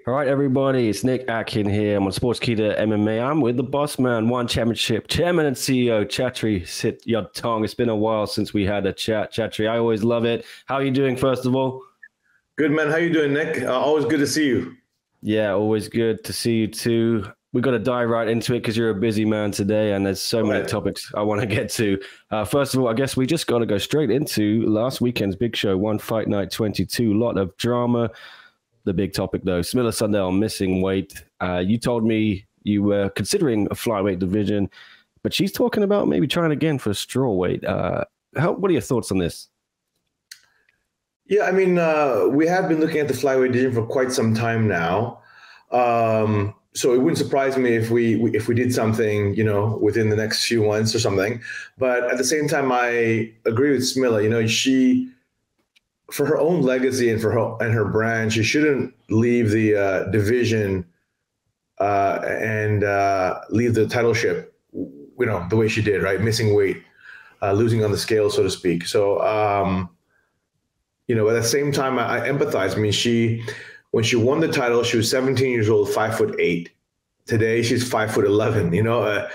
All right, everybody, it's Nick Atkin here. I'm on Sportskeeda MMA. I'm with the boss man, one championship chairman and CEO, Chatri Sityodtong. It's been a while since we had a chat, Chatri. I always love it. How are you doing, first of all? Good, man. How you doing, Nick? Always good to see you. Yeah, always good to see you too. We got to dive right into it because you're a busy man today, and there's so many topics I want to get to. First of all, I guess we just got to go straight into last weekend's big show, One Fight Night 22. A lot of drama. The big topic, though, Smilla Sundell missing weight. You told me you were considering a flyweight division, but she's talking about maybe trying again for a strawweight. What are your thoughts on this? Yeah, I mean, we have been looking at the flyweight division for quite some time now. So it wouldn't surprise me if we did something, within the next few months or something. But at the same time, I agree with Smilla. She, for her own legacy and for her brand, she shouldn't leave the division and leave the titleship, the way she did, right? Missing weight, losing on the scale, so to speak. So, at the same time, I empathize. I mean, when she won the title, she was 17 years old, 5'8". Today, she's 5'11".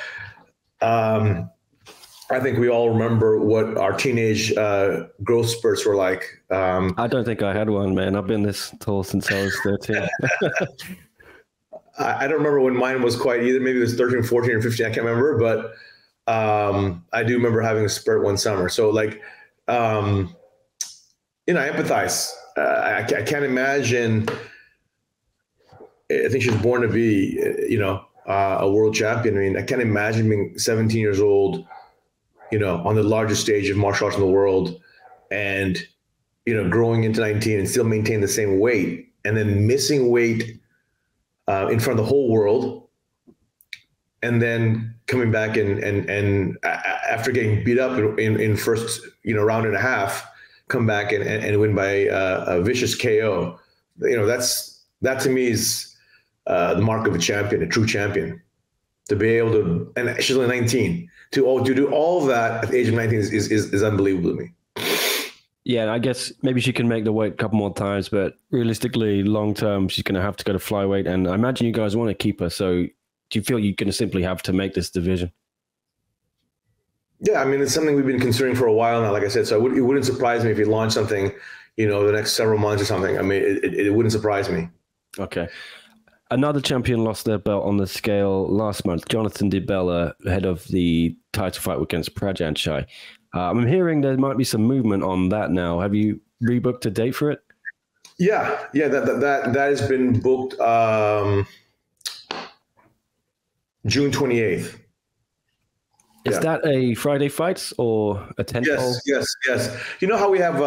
I think we all remember what our teenage growth spurts were like. I don't think I had one, man. I've been this tall since I was 13. I don't remember when mine was quite either. Maybe it was 13, 14, or 15. I can't remember. But I do remember having a spurt one summer. So, I empathize. I can't imagine. I think she was born to be, a world champion. I mean, I can't imagine being 17 years old, on the largest stage of martial arts in the world and, growing into 19 and still maintain the same weight and then missing weight in front of the whole world. And then coming back and after getting beat up in first, round and a half, come back and win by a vicious KO. That to me is the mark of a champion, a true champion. To be able to, and she's only 19, to do all of that at the age of 19 is unbelievable to me. Yeah, and I guess maybe she can make the weight a couple more times, but realistically, long term, she's going to have to go to flyweight. And I imagine you guys want to keep her. So do you feel you're going to simply have to make this division? Yeah, I mean, it's something we've been considering for a while now, like I said. So it wouldn't surprise me if you launched something, the next several months or something. I mean, it wouldn't surprise me. Okay. Another champion lost their belt on the scale last month. Jonathan DiBella, head of the title fight against Prajanchai. I'm hearing there might be some movement on that now. Have you rebooked a date for it? Yeah. That has been booked June 28th. Is that a Friday fight or a 10 pole? Yes. You know how we have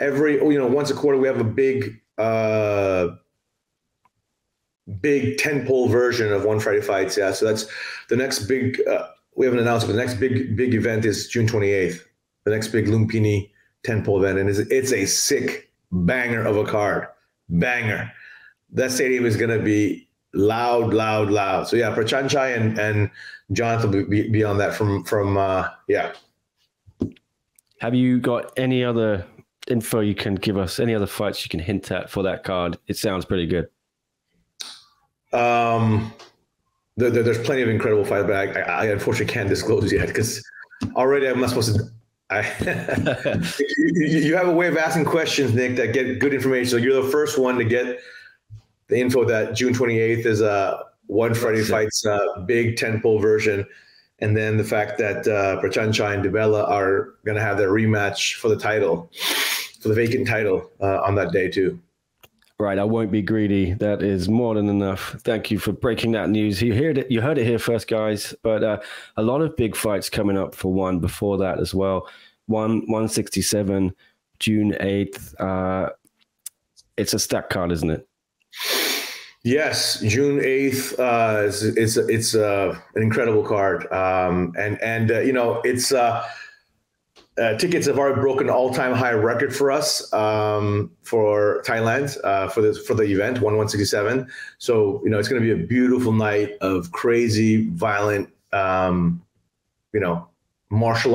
once a quarter we have a big 10 pole version of One Friday Fights. Yeah, so that's the next big. We haven't announced it, but the next big event is June 28th. The next big Lumpini 10 pole event, and it's a sick banger of a card. Banger. That stadium is going to be loud. So yeah, Prajanchai and Jonathan will be on that from. Have you got any other info you can give us? Any other fights you can hint at for that card? It sounds pretty good. There's plenty of incredible fights, but I unfortunately can't disclose yet because already I'm not supposed to. You have a way of asking questions, Nick, that get good information. So you're the first one to get the info that June 28th is a One Friday Fights big 10-pole version, and then the fact that Prajanchai and DiBella are going to have their rematch for the title, for the vacant title on that day too. Right, I won't be greedy. That is more than enough. Thank you for breaking that news. You heard it here first, guys. But a lot of big fights coming up for one before that as well. 167, June 8th. It's a stack card, isn't it? Yes, June 8th. It's an incredible card, it's. Tickets have already broken an all-time high record for us for Thailand for the event 167. So it's going to be a beautiful night of crazy, violent, martial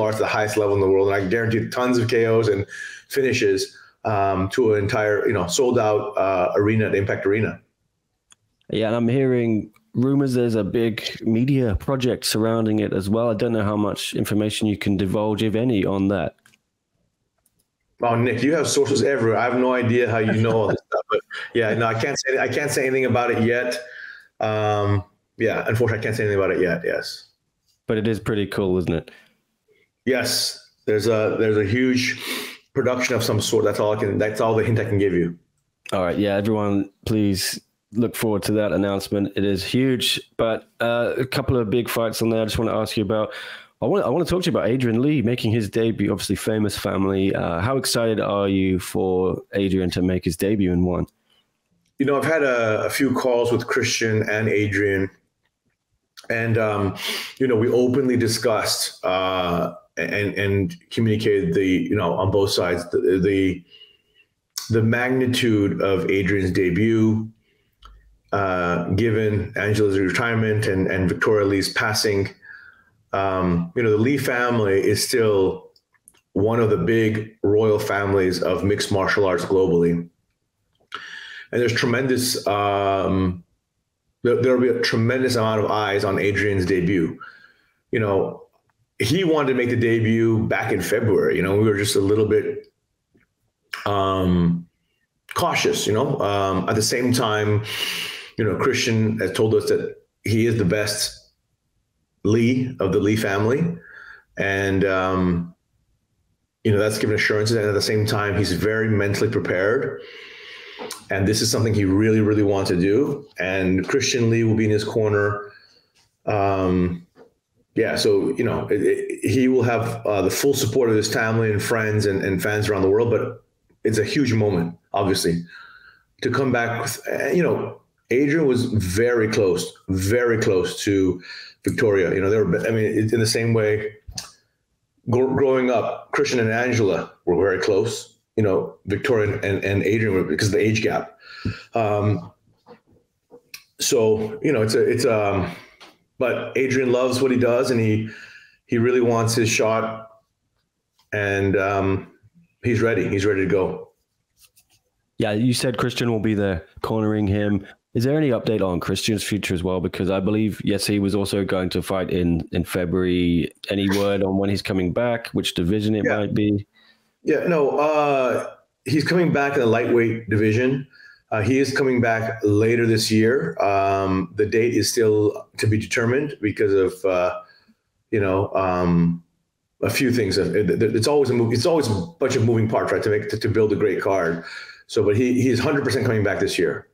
arts at the highest level in the world, and I guarantee tons of KOs and finishes to an entire sold out arena at Impact Arena. Yeah, and I'm hearing rumors there's a big media project surrounding it as well. I don't know how much information you can divulge, if any, on that. Oh, Nick, you have sources everywhere. I have no idea how you know all this stuff, but yeah, no, I can't say anything about it yet. Yeah, unfortunately, I can't say anything about it yet. Yes, but it is pretty cool, isn't it? Yes, there's a huge production of some sort. That's all the hint I can give you. All right, yeah, everyone, please look forward to that announcement. It is huge, but a couple of big fights on there. I just want to ask you about. I want to talk to you about Adrian Lee making his debut. Obviously, famous family. How excited are you for Adrian to make his debut in one? You know, I've had a few calls with Christian and Adrian, and you know, we openly discussed and communicated on both sides the magnitude of Adrian's debut, given Angela's retirement and Victoria Lee's passing. The Lee family is still one of the big royal families of mixed martial arts globally. And there's tremendous, there'll be a tremendous amount of eyes on Adrian's debut. You know, he wanted to make the debut back in February. You know, we were just a little bit cautious, at the same time, Christian has told us that he is the best Lee of the Lee family. And, that's given assurances. And at the same time, he's very mentally prepared. And this is something he really, really wants to do. And Christian Lee will be in his corner. So, he will have the full support of his family and friends and fans around the world. But it's a huge moment, obviously, to come back with, Adrian was very close to Victoria. They were, in the same way, growing up, Christian and Angela were very close. Victoria and Adrian were, because of the age gap. But Adrian loves what he does, and he really wants his shot, and he's ready. He's ready to go. Yeah, you said Christian will be there cornering him. Is there any update on Christian's future as well? Because I believe, yes, he was also going to fight in February. Any word on when he's coming back, which division it might be? Yeah, no, he's coming back in the lightweight division. He is coming back later this year. The date is still to be determined because of, a few things. It's always a bunch of moving parts, right, to build a great card. So, but he's 100% coming back this year.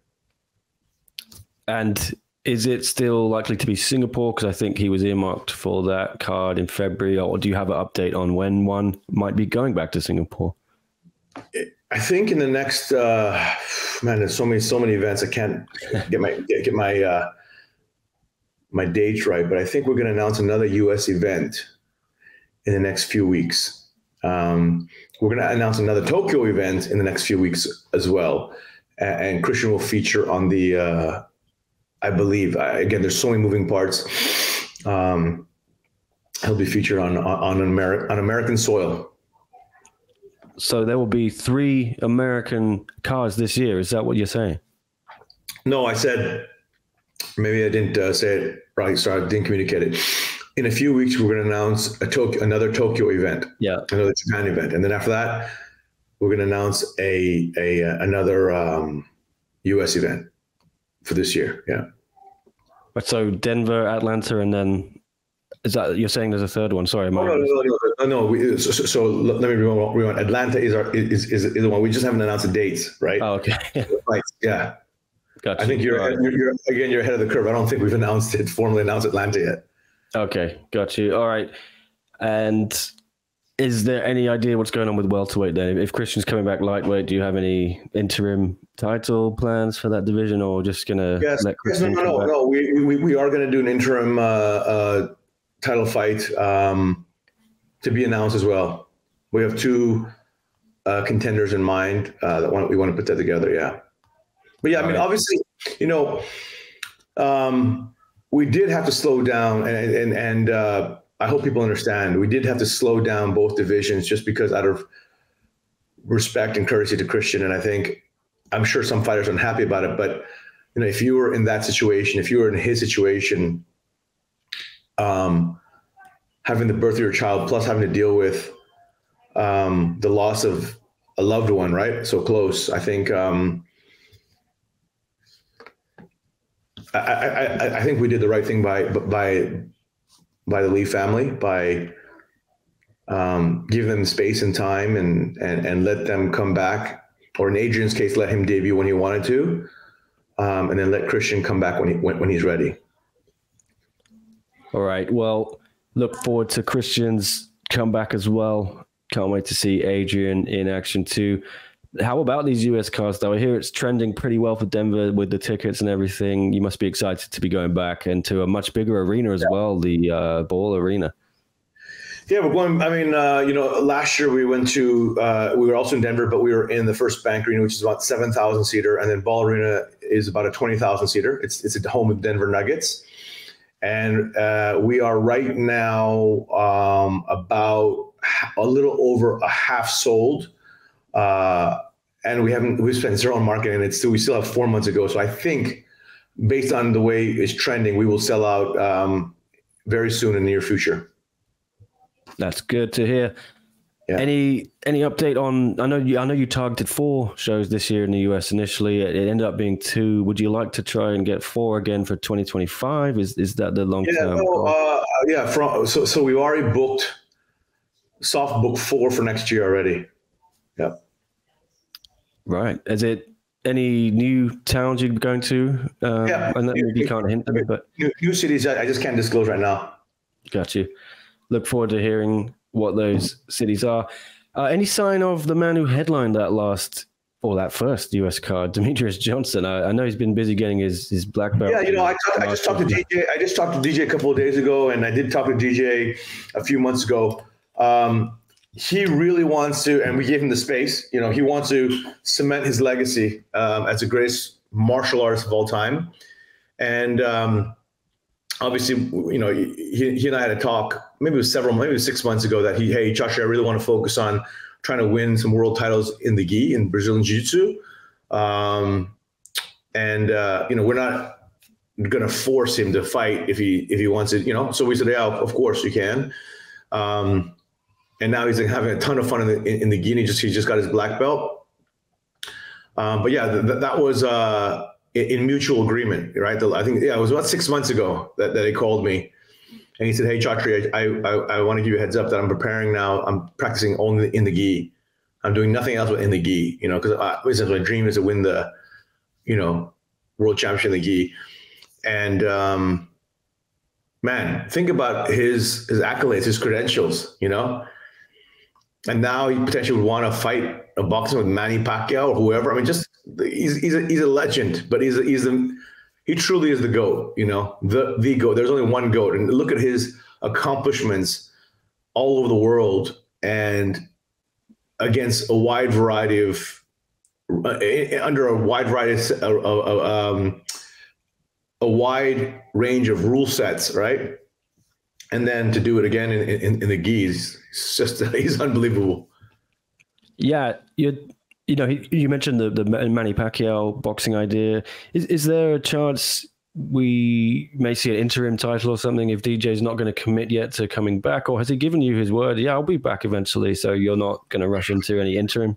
And is it still likely to be Singapore? Because I think he was earmarked for that card in February. Or do you have an update on when one might be going back to Singapore? I think in the next there's so many events. I can't get my dates right, but I think we're going to announce another U.S. event in the next few weeks. We're going to announce another Tokyo event in the next few weeks as well, and Christian will feature on the. I believe, again, there's so many moving parts. He'll be featured on American soil. So there will be 3 American cards this year. Is that what you're saying? No, I said, maybe I didn't say it right. Sorry, I didn't communicate it. In a few weeks, we're going to announce another Tokyo event. Yeah, another Japan event, and then after that, we're going to announce another U.S. event for this year. Yeah. So Denver, Atlanta, and then is that you're saying there's a third one? Sorry, no. So let me rewind. Atlanta is the one we just haven't announced the dates, right? Oh, okay. Yeah. Gotcha. I think you're ahead of the curve. I don't think we've formally announced Atlanta yet. Okay, got you. All right. And is there any idea what's going on with welterweight then? If Christian's coming back lightweight, do you have any interim title plans for that division, or just gonna let Christian? No. We are going to do an interim title fight to be announced as well. We have 2 contenders in mind that we want to put that together. Yeah, but yeah, obviously, we did have to slow down, and I hope people understand. We did have to slow down both divisions just because out of respect and courtesy to Christian. And I'm sure some fighters are unhappy about it, but if you were in that situation, if you were in his situation, having the birth of your child plus having to deal with the loss of a loved one, right? So close. I think I think we did the right thing by the Lee family, by give them space and time and let them come back, or in Adrian's case, let him debut when he wanted to, and then let Christian come back when he's ready. All right. Well, look forward to Christian's comeback as well. Can't wait to see Adrian in action too. How about these US cards, though? I hear it's trending pretty well for Denver with the tickets and everything. You must be excited to be going back into a much bigger arena as well, the Ball Arena. Yeah, we're going. I mean, last year we went to. We were also in Denver, but we were in the first Bank Arena, which is about 7,000 seater, and then Ball Arena is about a 20,000 seater. It's at the home of Denver Nuggets, and we are right now about a little over a half sold. And we've spent zero on marketing, and we still have 4 months ago. So I think based on the way it's trending, we will sell out very soon in the near future. That's good to hear. Yeah. Any update on? I know you targeted 4 shows this year in the US initially. It ended up being 2. Would you like to try and get 4 again for 2025? Is that the long term? So we've already soft booked 4 for next year already. Yeah. Right. Is it any new towns you're going to? Yeah. And maybe you can't hint them, but new cities I just can't disclose right now. Got you. Look forward to hearing what those cities are. Any sign of the man who headlined that first US card, Demetrius Johnson? I know he's been busy getting his black belt. Yeah, I just talked to DJ. I just talked to DJ a couple of days ago, and I did talk to DJ a few months ago. He really wants to, and we gave him the space. He wants to cement his legacy as the greatest martial artist of all time. And obviously, he and I had a talk. Maybe it was 6 months ago that hey, Chatri, I really want to focus on trying to win some world titles in the gi, in Brazilian Jiu-Jitsu. We're not going to force him to fight if he wants it. So we said, yeah, of course you can. And now he's having a ton of fun in the gi. He just got his black belt. But yeah, that was in mutual agreement, right? I think it was about 6 months ago that he called me, and he said, "Hey, Chatri, I want to give you a heads up that I'm preparing now. I'm practicing only in the gi. I'm doing nothing else but in the gi. Because my dream is to win the, world championship in the gi." And man, think about his accolades, his credentials, And now he potentially would want to fight a boxing with Manny Pacquiao or whoever. I mean, he's a legend, but he truly is the GOAT, the GOAT. There's only one GOAT. And look at his accomplishments all over the world and against a wide variety of a wide range of rule sets, right? And then to do it again in the gis, he's unbelievable. Yeah, you mentioned the Manny Pacquiao boxing idea. Is there a chance we may see an interim title or something if DJ's not going to commit yet to coming back, or has he given you his word? Yeah, I'll be back eventually, so you're not going to rush into any interim.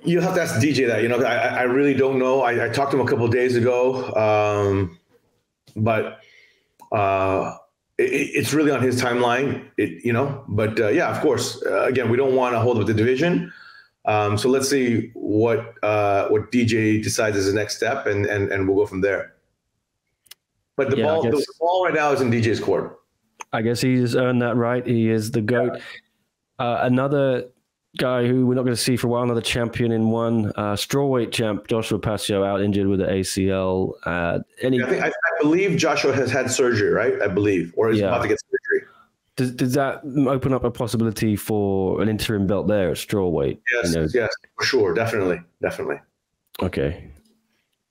You'll have to ask DJ that. I really don't know. I talked to him a couple of days ago, but. It's really on his timeline, but yeah, of course, again, we don't want to hold up the division. So let's see what DJ decides is the next step and we'll go from there. But the ball right now is in DJ's court. I guess he's earned that right. He is the GOAT. Yeah. Another guy who we're not going to see for a while, another champion in one, strawweight champ, Joshua Pasio, out injured with the ACL. I believe Joshua has had surgery, right? I believe, or is about to get surgery. Does that open up a possibility for an interim belt there at strawweight? Yes, for sure. Definitely. Okay.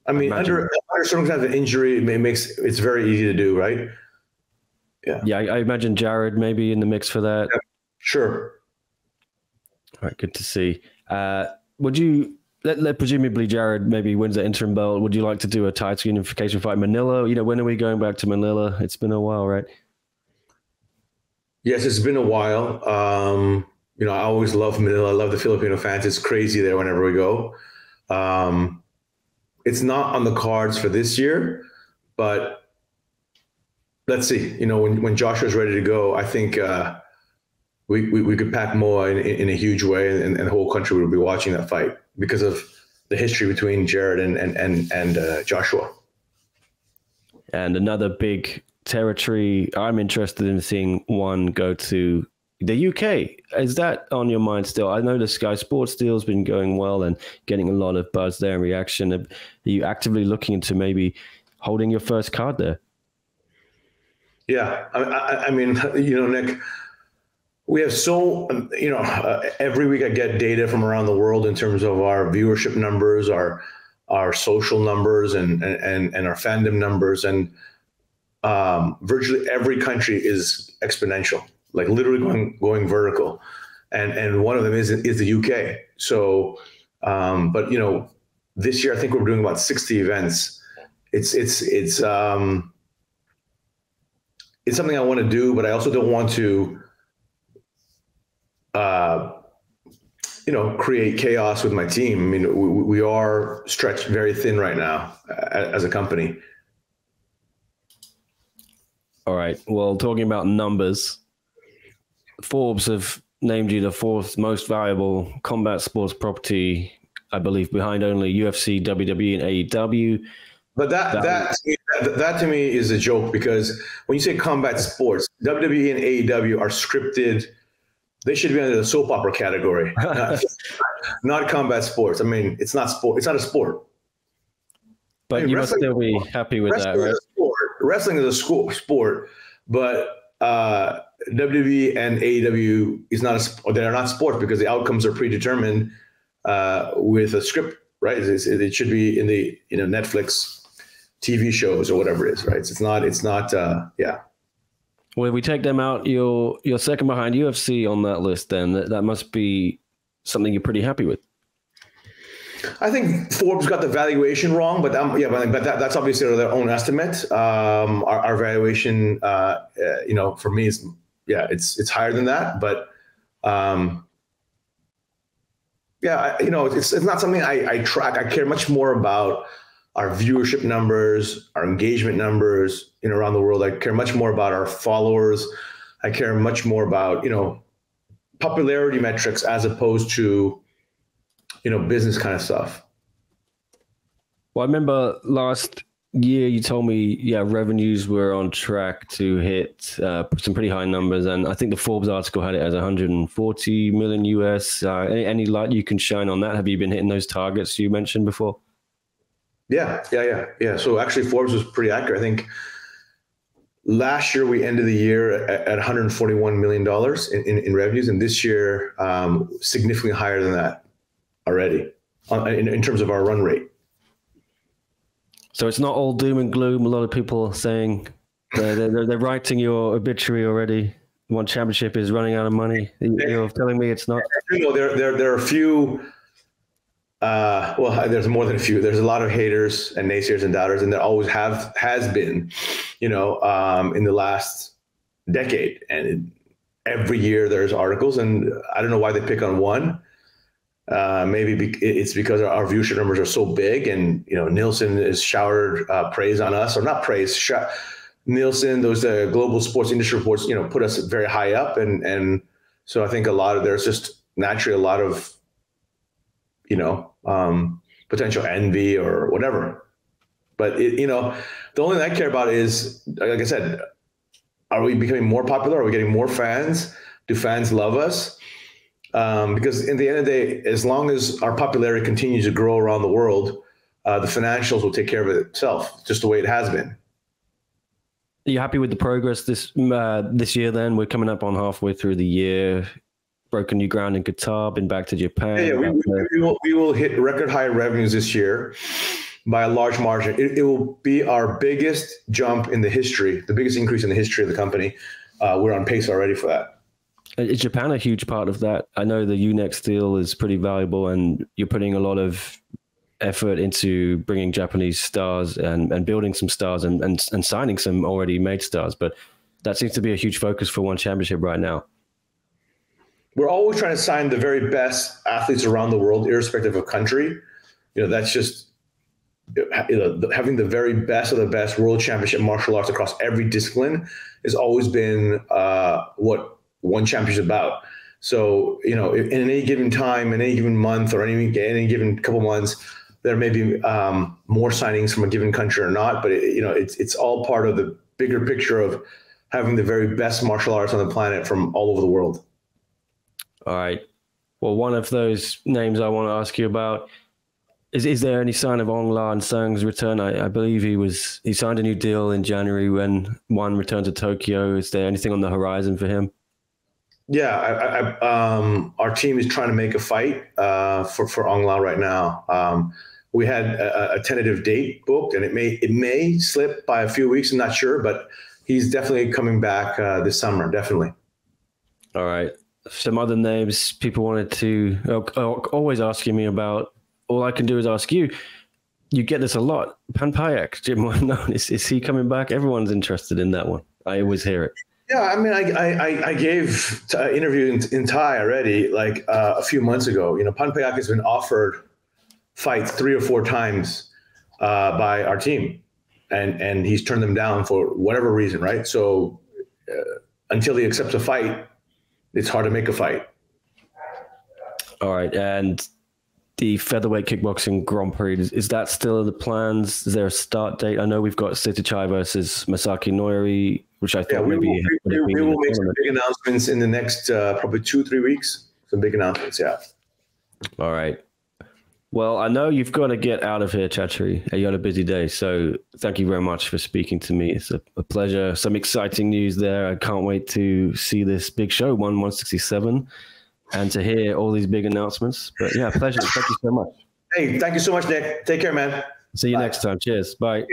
I mean, under certain kinds of injury, it's very easy to do, right? Yeah. Yeah, I imagine Jared may be in the mix for that. Yeah, sure. All right, good to see. Would you presumably Jared maybe wins the interim belt. Would you like to do a title unification fight in Manila? When are we going back to Manila? It's been a while, right? Yes, it's been a while. I always love Manila. I love the Filipino fans. It's crazy there whenever we go. It's not on the cards for this year, but let's see. When Joshua's ready to go, I think we could pack Moa in a huge way, and the whole country would be watching that fight because of the history between Jared and Joshua. And another big territory I'm interested in seeing one go to the UK. Is that on your mind still? I know the Sky Sports deal's been going well and getting a lot of buzz there and reaction. Are you actively looking into maybe holding your first card there? Yeah. I mean, Nick, we have every week I get data from around the world in terms of our viewership numbers, our social numbers and our fandom numbers. And virtually every country is exponential, like literally going vertical. And one of them is the UK. So, but this year I think we're doing about 60 events. It's something I want to do, but I also don't want to, create chaos with my team. I mean, we are stretched very thin right now as a company. All right. Well, talking about numbers, Forbes have named you the fourth most valuable combat sports property, I believe, behind only UFC, WWE, and AEW. But that to me is a joke, because when you say combat sports, WWE and AEW are scripted. They should be under the soap opera category, not combat sports. I mean, it's not sport. It's not a sport. But you must still be happy with that, right? Wrestling is a sport, but WWE and AEW is not a sport. They are not sports because the outcomes are predetermined with a script, right? It should be in the Netflix TV shows or whatever it is, right? It's not. Yeah. Well, if we take them out, you're second behind UFC on that list. Then that must be something you're pretty happy with. I think Forbes got the valuation wrong, but that's obviously their own estimate. Our valuation, for me is it's higher than that, but it's not something I track. I care much more about our viewership numbers, our engagement numbers, around the world. I care much more about our followers. I care much more about, popularity metrics as opposed to, business kind of stuff. Well, I remember last year you told me, revenues were on track to hit some pretty high numbers. And I think the Forbes article had it as 140 million US. Any light you can shine on that? Have you been hitting those targets you mentioned before? Yeah. So actually Forbes was pretty accurate. I think last year we ended the year at $141 million in revenues. And this year, significantly higher than that already in terms of our run rate. So it's not all doom and gloom. A lot of people saying they're writing your obituary already. One championship is running out of money. You're telling me it's not? There are a few. There's more than a few. There's a lot of haters and naysayers and doubters, and there always has been, in the last decade. And every year there's articles, and I don't know why they pick on one. Maybe it's because our viewership numbers are so big, and Nielsen has showered praise on us, or not praise. Nielsen, those global sports industry reports, put us very high up, and so I think there's just naturally a lot of potential envy or whatever. But the only thing I care about is, like I said, are we becoming more popular? Are we getting more fans? Do fans love us? Because in the end of the day, as long as our popularity continues to grow around the world, the financials will take care of it itself, just the way it has been. Are you happy with the progress this year then? We're coming up on halfway through the year. Broken new ground in Qatar, been back to Japan. Yeah, we will hit record high revenues this year by a large margin. It will be our biggest jump in the history, the biggest increase in the history of the company. We're on pace already for that. Is Japan a huge part of that? I know the UNEX deal is pretty valuable, and you're putting a lot of effort into bringing Japanese stars and building some stars and signing some already made stars. But that seems to be a huge focus for One Championship right now. We're always trying to sign the very best athletes around the world, irrespective of country. That's just having the very best of the best world championship martial arts across every discipline has always been what One Championship is about. So, in any given time, in any given month, or any given couple months, there may be more signings from a given country or not, but it's all part of the bigger picture of having the very best martial arts on the planet from all over the world. All right. Well, one of those names I want to ask you about is there any sign of Ong La Sang's return? I believe he signed a new deal in January when One returned to Tokyo. Is there anything on the horizon for him? Yeah, our team is trying to make a fight for Ong La right now. We had a tentative date booked, and it may slip by a few weeks. I'm not sure, but he's definitely coming back this summer. Definitely. All right. Some other names people wanted to always asking me about. All I can do is ask you. You get this a lot. Panpayak, Jim Moynon, is he coming back? Everyone's interested in that one. I always hear it. Yeah, I mean, I gave an interview in Thai already, like a few months ago. Panpayak has been offered fights 3 or 4 times by our team, and he's turned them down for whatever reason, right? So until he accepts a fight, it's hard to make a fight. All right, and the featherweight kickboxing Grand Prix, is that still in the plans? Is there a start date? I know we've got Sitichai versus Masaki Noiri, which I thought maybe... We will make some big announcements in the next probably 2-3 weeks. Some big announcements, yeah. All right. Well, I know you've got to get out of here, Chatri. You had a busy day, so thank you very much for speaking to me. It's a pleasure. Some exciting news there. I can't wait to see this big show, 167, and to hear all these big announcements. But yeah, pleasure. Thank you so much. Hey, thank you so much, Nick. Take care, man. See you next time. Cheers. Bye.